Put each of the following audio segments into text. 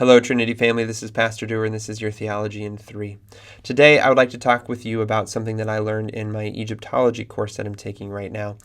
Hello, Trinity family. This is Pastor Dewar, and this is your Theology in Three. Today, I would like to talk with you about something that I learned in my Egyptology course that I'm taking right now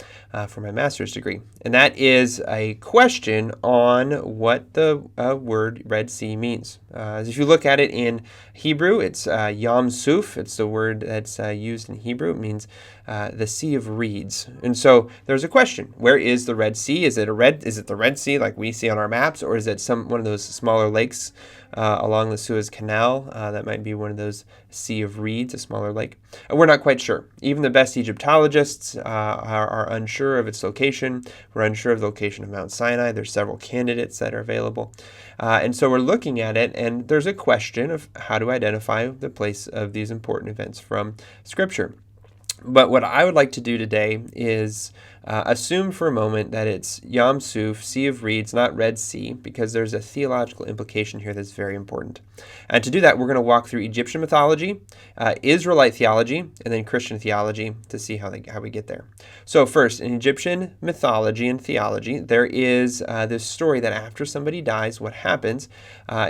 for my master's degree. And that is a question on what the word Red Sea means. As if you look at it in Hebrew, it's Yam Suf. It's the word that's used in Hebrew. It means the Sea of Reeds. And so there's a question: where is the Red Sea? Is it the Red Sea like we see on our maps, or is it one of those smaller lakes along the Suez Canal? That might be one of those Sea of Reeds, a smaller lake. We're not quite sure. Even the best Egyptologists are unsure of its location. We're unsure of the location of Mount Sinai. There's several candidates that are available. And so we're looking at it, and there's a question of how to identify the place of these important events from Scripture. But what I would like to do today is assume for a moment that it's Yam Suf, Sea of Reeds, not Red Sea, because there's a theological implication here that's very important. And to do that, we're going to walk through Egyptian mythology, Israelite theology, and then Christian theology to see how we get there. So first, in Egyptian mythology and theology, there is this story that after somebody dies, what happens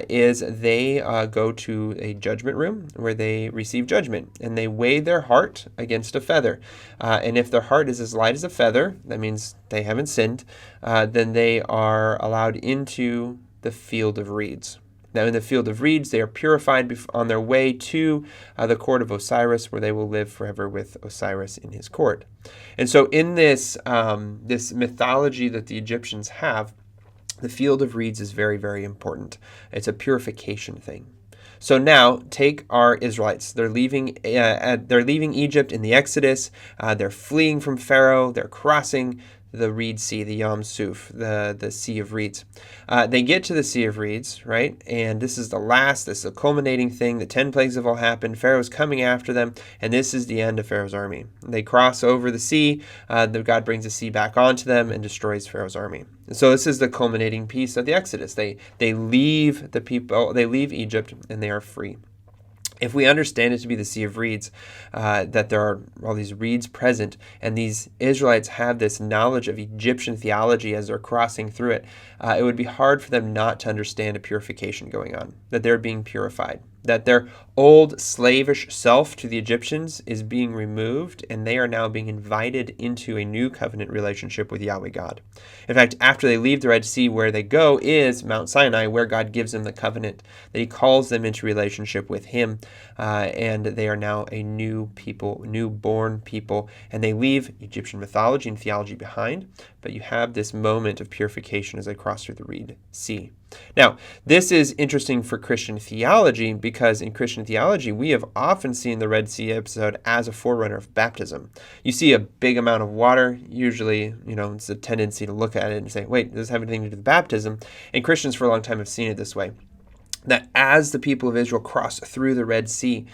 is they go to a judgment room where they receive judgment, and they weigh their heart against a feather. And if their heart is as light as a feather, that means they haven't sinned, then they are allowed into the field of reeds. Now, in the field of reeds, they are purified on their way to the court of Osiris, where they will live forever with Osiris in his court. And so in this mythology that the Egyptians have, the field of reeds is very, very important. It's a purification thing. So now take our Israelites. They're leaving Egypt in the Exodus. They're fleeing from Pharaoh. They're crossing the Reed Sea, the Yam Suf, the Sea of Reeds. They get to the Sea of Reeds, right? And this is the culminating thing. The 10 plagues have all happened. Pharaoh's coming after them, and this is the end of Pharaoh's army. They cross over the sea. God brings the sea back onto them and destroys Pharaoh's army. And so this is the culminating piece of the Exodus. They leave Egypt, and they are free. If we understand it to be the Sea of Reeds, that there are all these reeds present, and these Israelites have this knowledge of Egyptian theology as they're crossing through it, it would be hard for them not to understand a purification going on, that they're being purified, that their old slavish self to the Egyptians is being removed, and they are now being invited into a new covenant relationship with Yahweh God. In fact, after they leave the Red Sea, where they go is Mount Sinai, where God gives them the covenant, that he calls them into relationship with him, and they are now a new people, newborn people, and they leave Egyptian mythology and theology behind, but you have this moment of purification as they cross through the Red Sea. Now, this is interesting for Christian theology because in Christian theology, we have often seen the Red Sea episode as a forerunner of baptism. You see a big amount of water, usually, it's a tendency to look at it and say, wait, does this have anything to do with baptism? And Christians for a long time have seen it this way, that as the people of Israel cross through the Red Sea,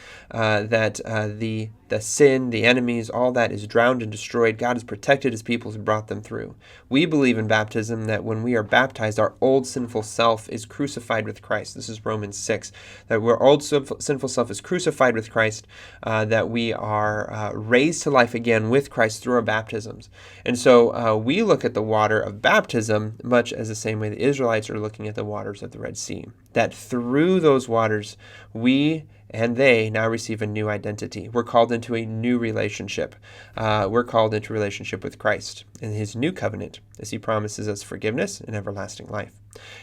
the sin, the enemies, all that is drowned and destroyed. God has protected his people and brought them through. We believe in baptism that when we are baptized, our old sinful self is crucified with Christ. This is Romans 6, that our old sinful self is crucified with Christ, that we are raised to life again with Christ through our baptisms. And so we look at the water of baptism much as the same way the Israelites are looking at the waters of the Red Sea, that through those waters, we and they now receive a new identity. We're called into a new relationship. We're called into relationship with Christ in his new covenant, as he promises us forgiveness and everlasting life.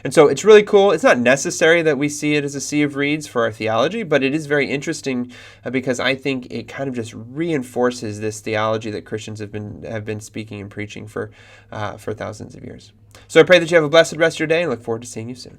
And so it's really cool. It's not necessary that we see it as a Sea of Reeds for our theology, but it is very interesting because I think it kind of just reinforces this theology that Christians have been speaking and preaching for thousands of years. So I pray that you have a blessed rest of your day and look forward to seeing you soon.